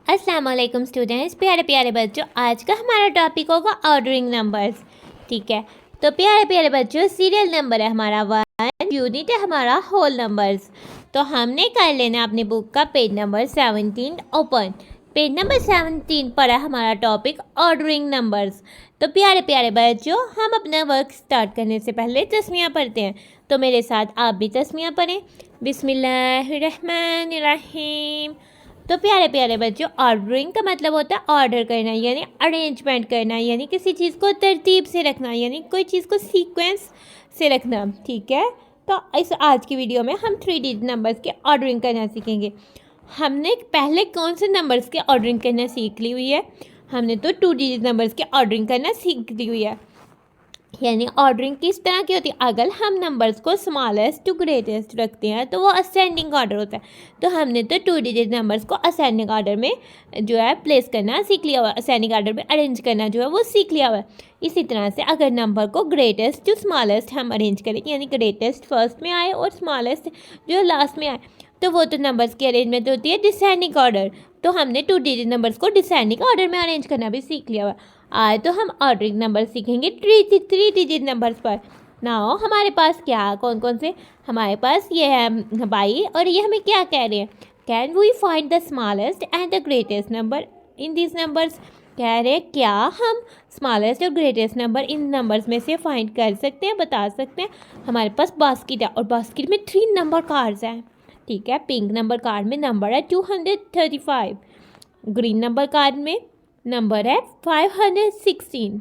अस्सलाम वालेकुम स्टूडेंट्स, प्यारे प्यारे बच्चों। आज का हमारा टॉपिक होगा ऑर्डरिंग नंबर्स। ठीक है, तो प्यारे प्यारे बच्चों, सीरियल नंबर है हमारा 1, यूनिट है हमारा होल नंबर्स। तो हमने कर लेना अपनी बुक का page number 17 open. Page number 17 पर है हमारा टॉपिक ऑर्डरिंग नंबर्स। तो प्यारे प्यारे बच्चों, हम अपना वर्क स्टार्ट करने से पहले तस्मियाँ पढ़ते हैं। तो मेरे साथ आप भी तस्मियाँ पढ़ें। बिस्मिल्लाहिर्रहमानिर्रहीम। तो प्यारे प्यारे बच्चों, ऑर्डरिंग का मतलब होता है ऑर्डर करना, यानी अरेंजमेंट करना, यानी किसी चीज़ को तरतीब से रखना, यानी कोई चीज़ को सीक्वेंस से रखना। ठीक है, तो इस आज की वीडियो में हम 3 डिजिट नंबर्स के ऑर्डरिंग करना सीखेंगे। हमने पहले कौन से नंबर्स के ऑर्डरिंग करना सीख ली हुई है? हमने तो 2 डिजिट नंबर्स के ऑर्डरिंग करना सीख ली हुई है। यानी ऑर्डरिंग किस तरह की होती है? अगर हम नंबर्स को स्मॉलेस्ट टू ग्रेटेस्ट रखते हैं तो वो असेंडिंग ऑर्डर होता है। तो हमने तो 2 डिजिट नंबर्स को असेंडिंग ऑर्डर में जो है प्लेस करना सीख लिया हुआ है, असेंडिंग ऑर्डर में अरेंज करना जो है वो सीख लिया हुआ है। इसी तरह से अगर नंबर को ग्रेटेस्ट टू स्मॉलेस्ट हम अरेंज करेंगे, यानी ग्रेटेस्ट फर्स्ट में आए और स्मॉलेस्ट जो लास्ट में आए, तो वो तो नंबर्स की अरेंजमेंट होती है डिसेंडिंग ऑर्डर। तो हमने 2 डिजिट नंबर्स को डिसेंडिंग ऑर्डर में अरेंज करना भी सीख लिया हुआ है। आज तो हम ऑर्डरिंग नंबर सीखेंगे 3 डिजिट नंबर्स पर। नाउ हमारे पास क्या कौन कौन से? हमारे पास ये है बाई, और ये हमें क्या कह रहे हैं? Can we find the smallest and the greatest number in this numbers? कह रहे हैं क्या हम स्मॉलेस्ट और ग्रेटेस्ट नंबर इन नंबर्स में से फाइंड कर सकते हैं, बता सकते हैं? हमारे पास बास्केट है और बास्केट में 3 नंबर कार्ड्स हैं। ठीक है, पिंक नंबर कार्ड में नंबर है 235, ग्रीन नंबर कार्ड में नंबर है 516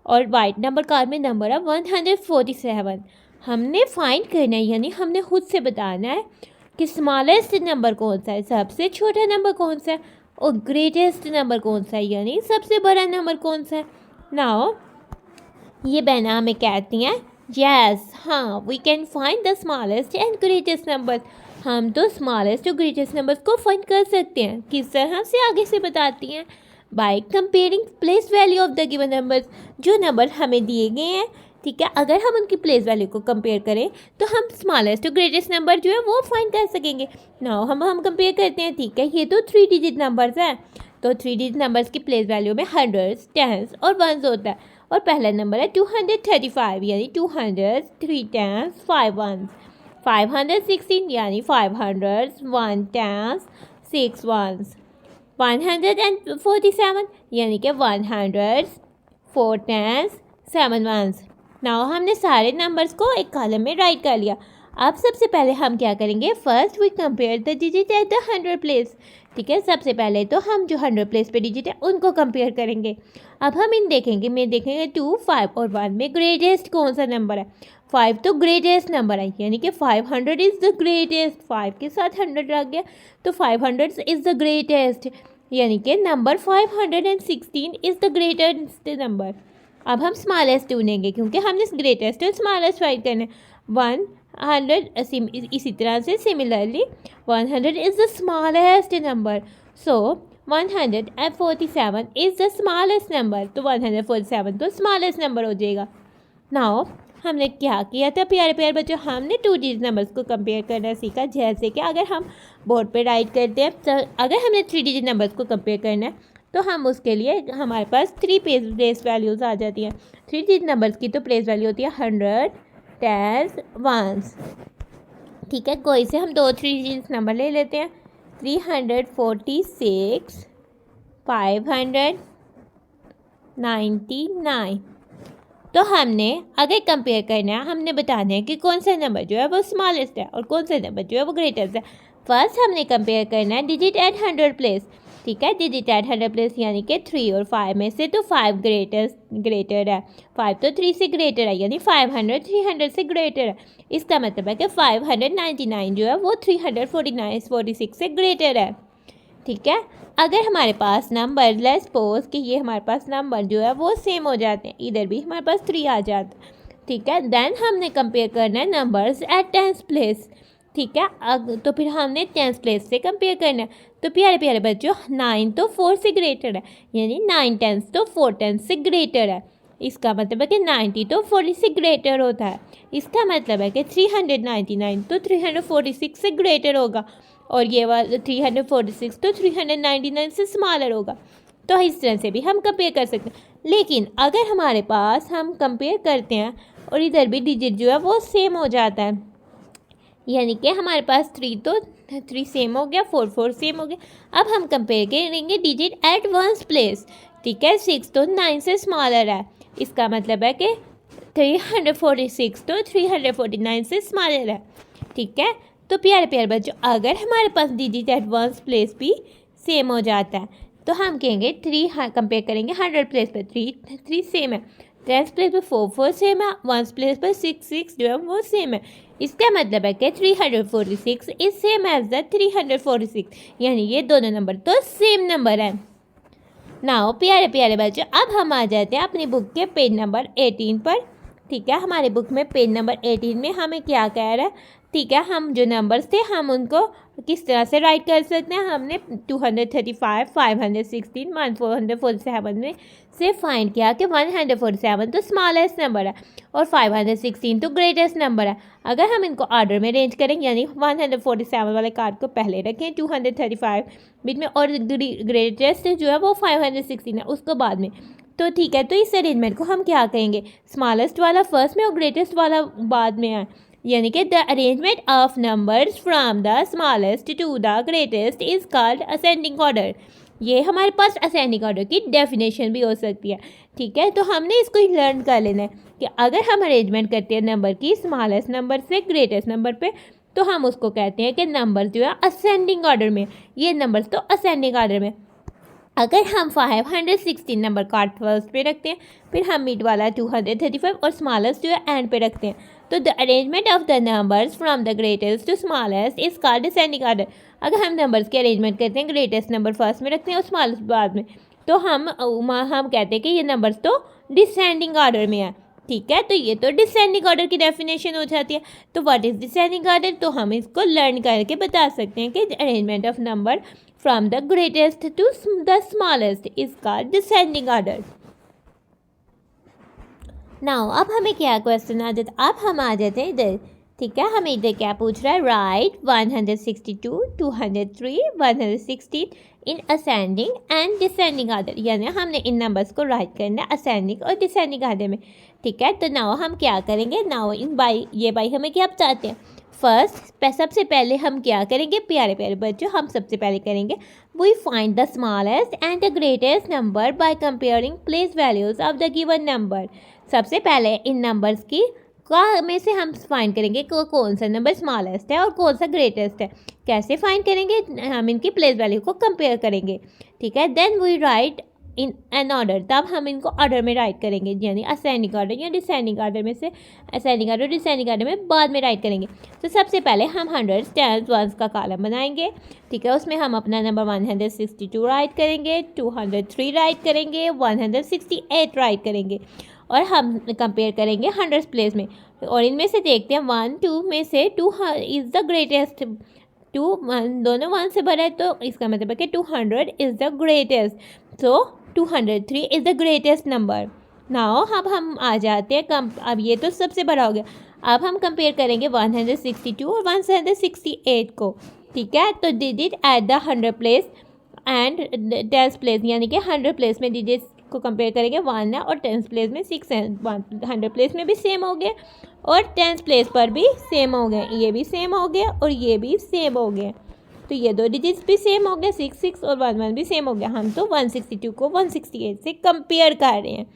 और वाइट नंबर कार्ड में नंबर है 147। हमने फाइंड करना है, यानी हमने खुद से बताना है कि स्मॉलेस्ट नंबर कौन सा है, सबसे छोटा नंबर कौन सा है, और ग्रेटेस्ट नंबर कौन सा है, यानी सबसे बड़ा नंबर कौन सा है। नाउ ये बहना हमें कहती हैं यस, हाँ, we can find the smallest and greatest number. हम तो स्मॉलेस्ट और ग्रेटेस्ट नंबर्स को फाइंड कर सकते हैं। किस तरह से? आगे से बताती हैं। Bye comparing place value of the given numbers. जो नंबर हमें दिए गए हैं, ठीक है, अगर हम उनकी प्लेस वैल्यू को कंपेयर करें तो हम स्मॉलेस्ट और ग्रेटेस्ट नंबर जो है वो फाइंड कर सकेंगे। नाउ हम कंपेयर करते हैं। ठीक है, ये तो 3 डिजिट नंबर्स हैं, तो 3 डिजिट नंबर्स की प्लेस वैल्यू में हंड्रेड्स, टेंस और वंस होता है। और पहला नंबर है 235, यानी 200, 3 टेंस, 5 वंस। 516 यानी 500, 1 टेंस, 6 वंस। 147 यानी कि 100, 4 टेंस, 7 वंस। नाउ हमने सारे नंबर्स को एक कॉलम में राइट कर लिया। अब सबसे पहले हम क्या करेंगे? First we compare the digit at the 100 place. ठीक है, सबसे पहले तो हम जो 100 प्लेस पे डिजिट है उनको कंपेयर करेंगे। अब हम इन देखेंगे, में देखेंगे 2, 5 और 1 में ग्रेटेस्ट कौन सा नंबर है? 5 तो ग्रेटेस्ट नंबर है, यानी कि 500 इज़ द ग्रेटेस्ट। 5 के साथ 100 रख गया तो 500 इज़ द ग्रेटेस्ट, यानी कि number 516 is the greatest number. अब हम स्मॉलेस्ट ढूंढेंगे, क्योंकि हमने ग्रेटेस्ट और स्मॉलेस्ट फाइंड करना है। 100 इसी तरह से similarly 100 is the smallest number, so 147 is the smallest number. तो 147 तो स्मॉलेस्ट नंबर हो जाएगा। नाउ हमने क्या किया था प्यारे प्यारे बच्चों? हमने 2 डिजिट नंबर्स को कंपेयर करना सीखा। जैसे कि अगर हम बोर्ड पे राइट करते हैं, तो अगर हमने 3 डिजिट नंबर्स को कंपेयर करना है तो हम उसके लिए हमारे पास 3 प्लेस वैल्यूज़ आ जाती हैं। 3 डिजिट नंबर्स की तो प्लेस वैल्यू होती है 100, टेंस, वंस। ठीक है, कोई से हम 3 डिजिट नंबर ले लेते हैं। 346, 599। तो हमने अगर कंपेयर करना है, हमने बताना है कि कौन सा नंबर जो है वो स्मॉलेस्ट है और कौन सा नंबर जो है वो ग्रेटेस्ट है। फर्स्ट हमने कंपेयर करना है डिजिट एट 100 प्लेस। ठीक है, डिजिट एट 100 प्लेस यानी कि 3 और 5 में से तो 5 ग्रेटर है। 5 तो 3 से ग्रेटर है, यानी 500 300 से ग्रेटर है। इसका मतलब है कि 599 जो है वो 346 से ग्रेटर है। ठीक है, अगर हमारे पास नंबर, लेट्स सपोज कि ये हमारे पास नंबर जो है वो सेम हो जाते हैं, इधर भी हमारे पास 3 आ जाता है। ठीक है, देन हमने कंपेयर करना है नंबर्स एट 10th प्लेस। ठीक है, तो फिर हमने 10th प्लेस से कंपेयर करना है। तो प्यारे प्यारे बच्चों, 9 तो 4 से ग्रेटर है, यानी 9 10 तो 4 10 से ग्रेटर है। इसका मतलब है कि 90 तो 40 से ग्रेटर होता है। इसका मतलब है कि 399 तो 346 से ग्रेटर होगा। और ये वाला 346 तो 399 से स्मॉलर होगा। तो इस तरह से भी हम कंपेयर कर सकते हैं। लेकिन अगर हमारे पास हम कंपेयर करते हैं और इधर भी डिजिट जो है वो सेम हो जाता है, यानी कि हमारे पास 3 तो 3 सेम हो गया, 4 4 सेम हो गया। अब हम कंपेयर करेंगे डिजिट एट वंस प्लेस, ठीक है। 6 तो 9 से स्मॉलर है, इसका मतलब है कि 346 तो 349 से स्मॉलर है, ठीक है। तो प्यारे प्यारे बच्चों, अगर हमारे पास डिजिट एट वंस प्लेस भी सेम हो जाता है तो हम कहेंगे 3 कंपेयर करेंगे 100 प्लेस पर 3 सेम है, 10 प्लेस पर 4 सेम है, 1 प्लेस पर 6 जो है वो सेम है। इसका मतलब है कि 346 इज सेम एज द 346, यानी ये दोनों नंबर तो सेम नंबर है। नाउ प्यारे प्यारे बच्चों, अब हम आ जाते हैं अपनी बुक के पेज नंबर 18 पर, ठीक है। हमारे बुक में पेज नंबर 18 में हमें क्या कह रहा है, ठीक है। हम जो नंबर्स थे हम उनको किस तरह से राइट कर सकते हैं। हमने 235, 516, 1447 में से फाइंड किया कि 147 तो स्मॉलेस्ट नंबर है और 516 तो ग्रेटेस्ट नंबर है। अगर हम इनको ऑर्डर में अरेंज करेंगे, यानी 147 वाले कार्ड को पहले रखें, 235 बीच में और ग्रेटेस्ट जो है वो 516 है उसको बाद में, तो ठीक है। तो इस अरेंजमेंट को हम क्या कहेंगे, स्मॉलेस्ट वाला फर्स्ट में और ग्रेटेस्ट वाला बाद में है, यानी कि the arrangement of numbers from the smallest to the greatest is called ascending order. ये हमारे पास असेंडिंग ऑर्डर की डेफिनेशन भी हो सकती है, ठीक है। तो हमने इसको लर्न कर लेना है कि अगर हम अरेंजमेंट करते हैं नंबर की स्मॉलेस्ट नंबर से ग्रेटेस्ट नंबर पे, तो हम उसको कहते हैं कि नंबर जो है असेंडिंग ऑर्डर में, ये नंबर्स तो असेंडिंग ऑर्डर में। अगर हम 516 नंबर कार्ड फर्स्ट पे रखते हैं, फिर हम मिड वाला 235 और स्मॉलेस्ट जो है एंड पे रखते हैं, तो the arrangement of the numbers from the greatest to smallest is called descending order. अगर हम नंबर्स के अरेंजमेंट करते हैं, ग्रेटेस्ट नंबर फर्स्ट में रखते हैं और स्मॉलेस्ट बाद में, तो हम कहते हैं कि ये नंबर्स तो डिसेंडिंग ऑर्डर में है, ठीक है। तो ये तो डिसेंडिंग ऑर्डर की डेफिनेशन हो जाती है। तो व्हाट इज डिसेंडिंग ऑर्डर, तो हम इसको लर्न करके बता सकते हैं कि arrangement of number from the greatest to the smallest is called descending order. Now अब हमें क्या क्वेश्चन आ जाता, अब हम आ जाते हैं इधर, ठीक है। हमें इधर क्या पूछ रहा है, right 162, 203, 116 in ascending and descending order, यानी हमने इन नंबर्स को राइट करना है असेंडिंग और डिसेंडिंग ऑर्डर में, ठीक है। तो नाउ हम क्या करेंगे, नाउ इन बाई, ये बाई हमें क्या बताते हैं, फर्स्ट सबसे पहले हम क्या करेंगे प्यारे प्यारे बच्चों, हम सबसे पहले करेंगे we find the smallest and the greatest number by comparing place values of the given number. सबसे पहले इन नंबर्स की में से हम फाइंड करेंगे कि कौन सा नंबर स्मॉलेस्ट है और कौन सा ग्रेटेस्ट है। कैसे फाइंड करेंगे, हम इनकी प्लेस वैल्यू को कंपेयर करेंगे, ठीक है। Then we write in an order, तब हम इनको ऑर्डर में राइट करेंगे, यानी असेंडिंग ऑर्डर या डिसेंडिंग ऑर्डर में से, असेंडिंग ऑर्डर डिसेंडिंग ऑर्डर में बाद में राइट करेंगे। तो सबसे पहले हम 100 टेंस वंस का कॉलम बनाएंगे, ठीक है। उसमें हम अपना नंबर 162 राइट करेंगे, 203 राइट करेंगे, 168 राइट करेंगे और हम कंपेयर करेंगे 100 प्लेस में, और इनमें से देखते हैं 1 2 में से 2 इज़ द ग्रेटेस्ट, 2 1 दोनों 1 से बड़ा है, तो इसका मतलब है कि 200 is the greatest, so 203 is the greatest number. Now अब हम आ जाते हैं अब ये तो सबसे बड़ा हो गया, अब हम कंपेयर करेंगे 162 और 168 को, ठीक है। तो digit at the 100 place and 10 place, यानी कि 100 प्लेस में डिजिट को कंपेयर करेंगे 1 है और 10 प्लेस में 6 है, 100 प्लेस में भी सेम हो गए और 10 प्लेस पर भी सेम हो गए, ये भी सेम हो गया और ये भी सेम हो गए, तो ये दो डिजिट्स भी सेम हो गए, 6 6 और 1 1 भी सेम हो गया। हम तो 162 को 168 से कंपेयर कर रहे हैं,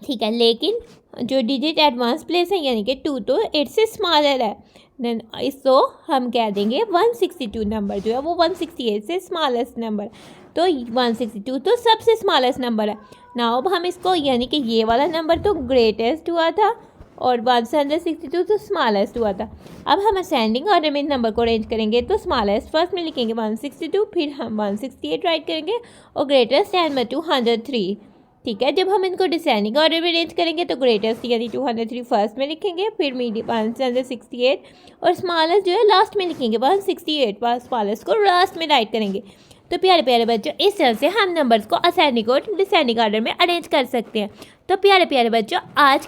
ठीक है। लेकिन जो डिजिट एडवांस प्लेस है, यानी कि 2 तो 8 से स्मॉलर है, देन इसको हम कह देंगे 162 नंबर जो है वो 168 से स्मॉलेस्ट नंबर, तो 162 तो सबसे स्मॉलेस्ट नंबर है। नाउ अब हम इसको, यानी कि ये वाला नंबर तो ग्रेटेस्ट हुआ था और 162 तो स्मॉलेस्ट हुआ था। अब हम असेंडिंग ऑर्डर में नंबर को अरेंज करेंगे, तो स्मॉलेस्ट फर्स्ट में लिखेंगे 162, फिर हम 168 राइट करेंगे और ग्रेटेस्ट एंड में 203, ठीक है। जब हम इनको डिसेंडिंग ऑर्डर में अरेंज करेंगे तो ग्रेटेस्ट यानी 203 फर्स्ट में लिखेंगे, फिर मीडियम 168 और स्मॉलेस्ट जो है लास्ट में लिखेंगे 168, स्मॉलेस्ट को लास्ट में राइट करेंगे। तो प्यारे प्यारे बच्चों, इस तरह से हम नंबर्स को असेंडिंग और डिसेंडिंग ऑर्डर में अरेंज कर सकते हैं। तो प्यारे प्यारे बच्चों आज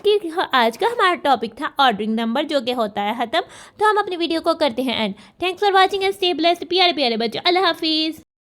का हमारा टॉपिक था ऑर्डरिंग नंबर, जो कि होता है ख़त्म। तो हम अपनी वीडियो को करते हैं and. Thanks for watching and stay blessed प्यारे प्यारे बच्चों। अल्लाह हाफिज़।